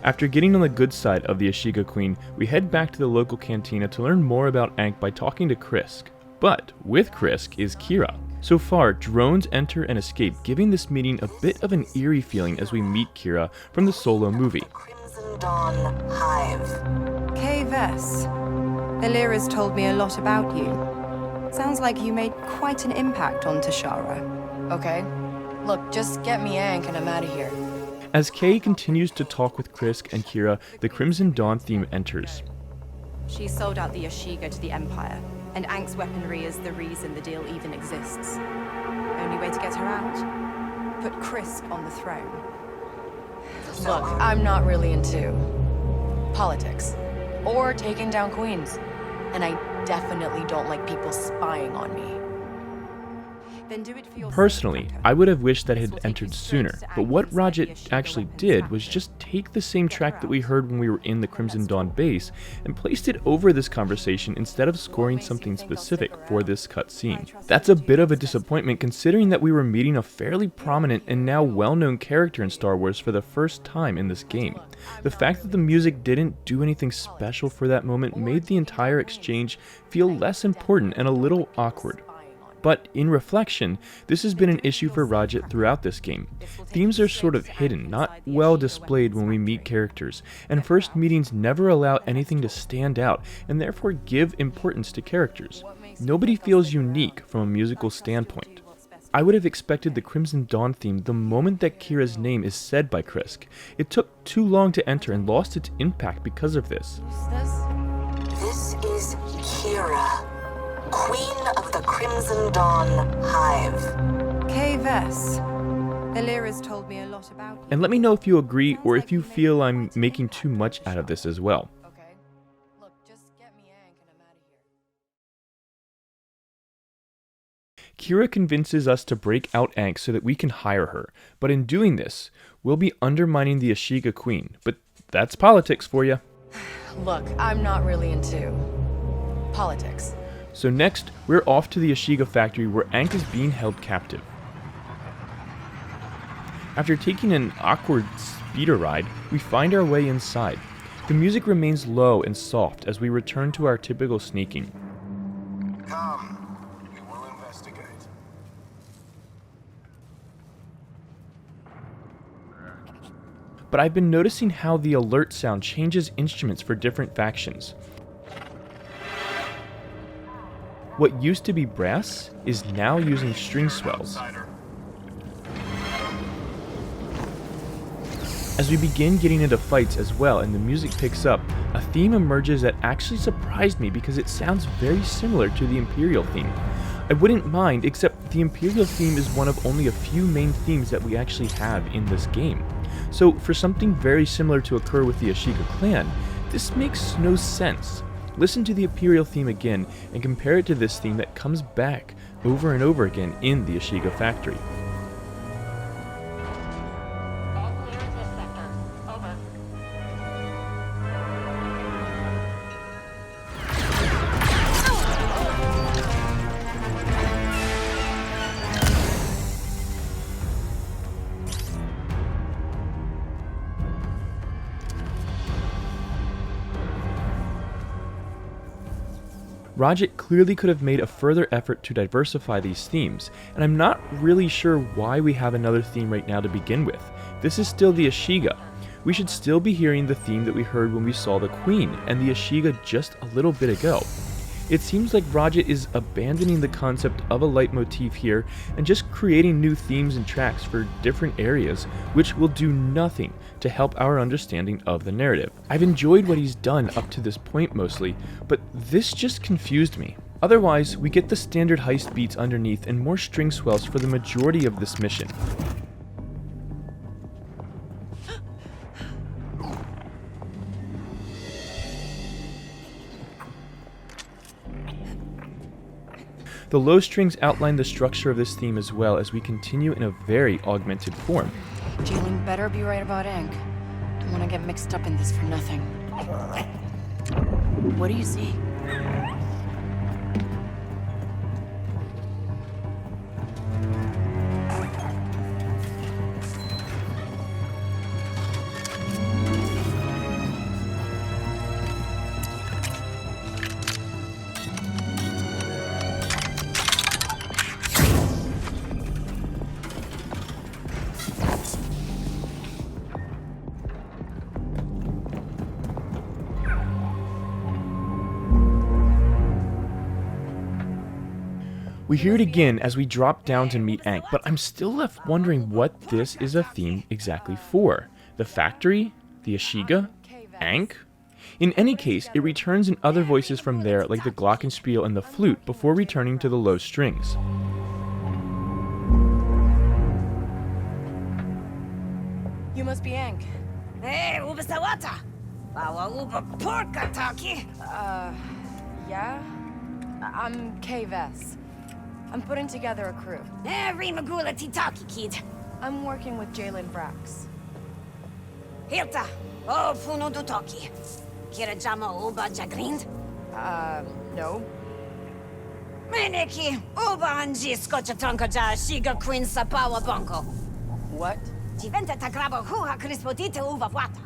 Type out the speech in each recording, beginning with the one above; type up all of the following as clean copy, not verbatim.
After getting on the good side of the Ashiga Queen, we head back to the local cantina to learn more about Ankh by talking to Krisk. But with Krisk is Kira. So far, drones enter and escape, giving this meeting a bit of an eerie feeling as we meet Kira from the Solo movie. Crimson Dawn Hive. Vess. Illyra's told me a lot about you. Sounds like you made quite an impact on Tashara. Okay. Look, just get me Ankh and I'm out of here. As Kay continues to talk with Krisk and Kira, the Crimson Dawn theme enters. She sold out the Ashiga to the Empire, and Ankh's weaponry is the reason the deal even exists. Only way to get her out? Put Krisk on the throne. Look, I'm not really into politics or taking down queens, and I definitely don't like people spying on me. Then do it for your Personally, I would have wished that it had entered sooner, but what Roget actually did was just take the same track that we heard when we were in the Crimson Dawn base and placed it over this conversation instead of scoring something specific for this cutscene. That's a bit of a disappointment considering that we were meeting a fairly prominent and now well-known character in Star Wars for the first time in this game. The fact that the music didn't do anything special for that moment made the entire exchange feel less important and a little awkward. But in reflection, this has been an issue for Roget throughout this game. Themes are sort of hidden, not well displayed when we meet characters, and first meetings never allow anything to stand out and therefore give importance to characters. Nobody feels unique from a musical standpoint. I would have expected the Crimson Dawn theme the moment that Kira's name is said by Krisk. It took too long to enter and lost its impact because of this. This is Kira, Queen of the Crimson Dawn Hive. Vess. Illyra's told me a lot about you. And let me know if you agree or if you feel I'm making too much out of this as well. Okay. Look, just get me Ankh and I'm out of here. Kira convinces us to break out Ankh so that we can hire her, but in doing this, we'll be undermining the Ashiga Queen. But that's politics for you. Look, I'm not really into politics. So next, we're off to the Ashiga Factory where Ankh is being held captive. After taking an awkward speeder ride, we find our way inside. The music remains low and soft as we return to our typical sneaking. Come, we will investigate. But I've been noticing how the alert sound changes instruments for different factions. What used to be brass is now using string swells. As we begin getting into fights as well and the music picks up, a theme emerges that actually surprised me because it sounds very similar to the Imperial theme. I wouldn't mind, except the Imperial theme is one of only a few main themes that we actually have in this game. So for something very similar to occur with the Ashiga clan, this makes no sense. Listen to the Imperial theme again and compare it to this theme that comes back over and over again in the Ashiga Factory. All clear to this sector. Over. Roget clearly could have made a further effort to diversify these themes, and I'm not really sure why we have another theme right now to begin with. This is still the Ashiga. We should still be hearing the theme that we heard when we saw the Queen and the Ashiga just a little bit ago. It seems like Roget is abandoning the concept of a leitmotif here and just creating new themes and tracks for different areas, which will do nothing to help our understanding of the narrative. I've enjoyed what he's done up to this point mostly, but this just confused me. Otherwise, we get the standard heist beats underneath and more string swells for the majority of this mission. The low strings outline the structure of this theme as well as we continue in a very augmented form. Jalen better be right about Ankh. Don't want to get mixed up in this for nothing. What do you see? We hear it again as we drop down to meet Ankh, but I'm still left wondering what this is a theme exactly for. The factory? The Ashiga? Ankh? In any case, it returns in other voices from there, like the glockenspiel and the flute, before returning to the low strings. You must be Ankh. Hey, uba sawata. Bawa uba porka taki. Yeah? I'm Kves. I'm putting together a crew. Rimagula titaki, kid. I'm working with Jalen Brax. Hilta. Oh, puno dutoki. Kira jama uba jagrind. No. Meneki. Uba anji skocha tonka ja Ashiga Queen sapawa bonko. What? Diventa tagrabo huha crispotita uva wata.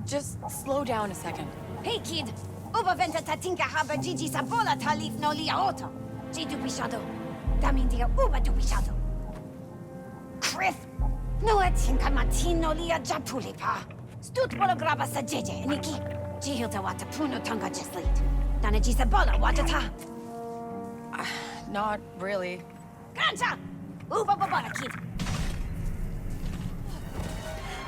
Just slow down a second. Hey, kid. Uba venta tatinka haba Gigi sabola talif no lia auto. G dupishado. Damindia uba dupishado. Criff. No atinka matino lia japulipa. Stut bolo graba sa jeje, Niki. G hilta wata puno tonga jeslit. Dana G sabola wata ta. Not really. Ganja. Uba babana, kid.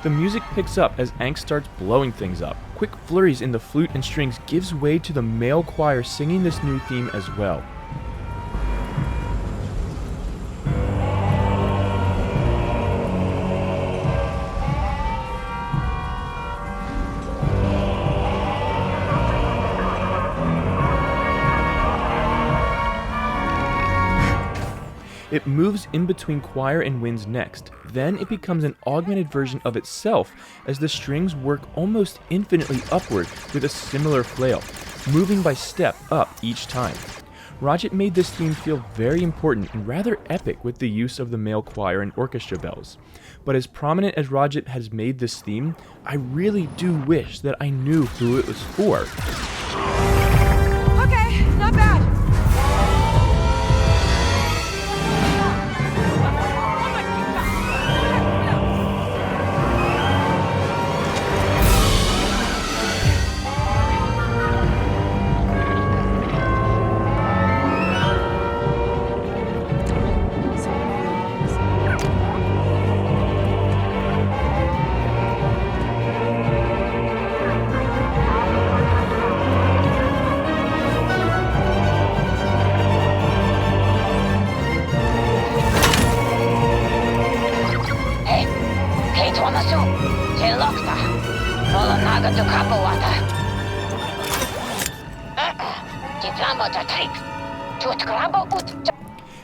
The music picks up as Ankh starts blowing things up. Quick flurries in the flute and strings gives way to the male choir singing this new theme as well. It moves in between choir and winds next. Then it becomes an augmented version of itself as the strings work almost infinitely upward with a similar flail, moving by step up each time. Roget made this theme feel very important and rather epic with the use of the male choir and orchestra bells. But as prominent as Roget has made this theme, I really do wish that I knew who it was for. Okay, not bad.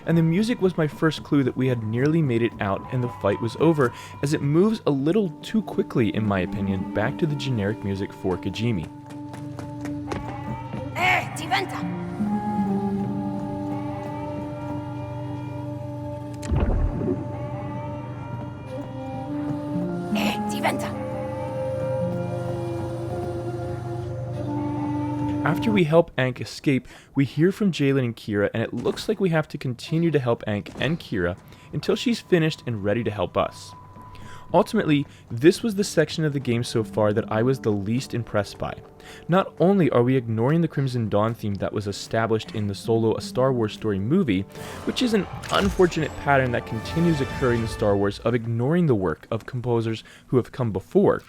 And the music was my first clue that we had nearly made it out and the fight was over, as it moves a little too quickly, in my opinion, back to the generic music for kijimi. Diventa. Diventa. After we help Ankh escape, we hear from Jalen and Kira, and it looks like we have to continue to help Ankh and Kira until she's finished and ready to help us. Ultimately, this was the section of the game so far that I was the least impressed by. Not only are we ignoring the Crimson Dawn theme that was established in the Solo: A Star Wars Story movie, which is an unfortunate pattern that continues occurring in Star Wars of ignoring the work of composers who have come before,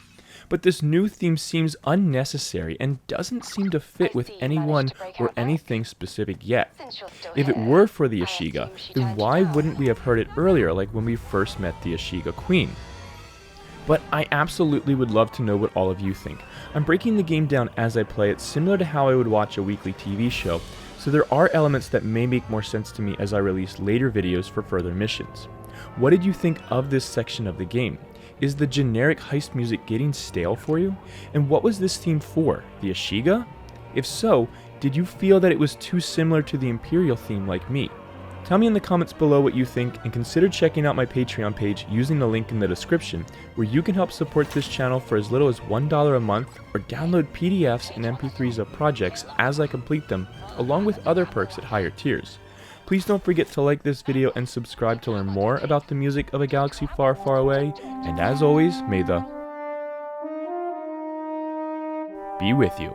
but this new theme seems unnecessary and doesn't seem to fit with anyone or anything specific yet. If it were for the Ashiga, then why wouldn't we have heard it earlier, like when we first met the Ashiga Queen? But I absolutely would love to know what all of you think. I'm breaking the game down as I play it, similar to how I would watch a weekly TV show, so there are elements that may make more sense to me as I release later videos for further missions. What did you think of this section of the game? Is the generic heist music getting stale for you? And what was this theme for? The Ashiga? If so, did you feel that it was too similar to the Imperial theme like me? Tell me in the comments below what you think, and consider checking out my Patreon page using the link in the description, where you can help support this channel for as little as $1 a month, or download PDFs and MP3s of projects as I complete them, along with other perks at higher tiers. Please don't forget to like this video and subscribe to learn more about the music of a galaxy far, far away, and as always, may the be with you.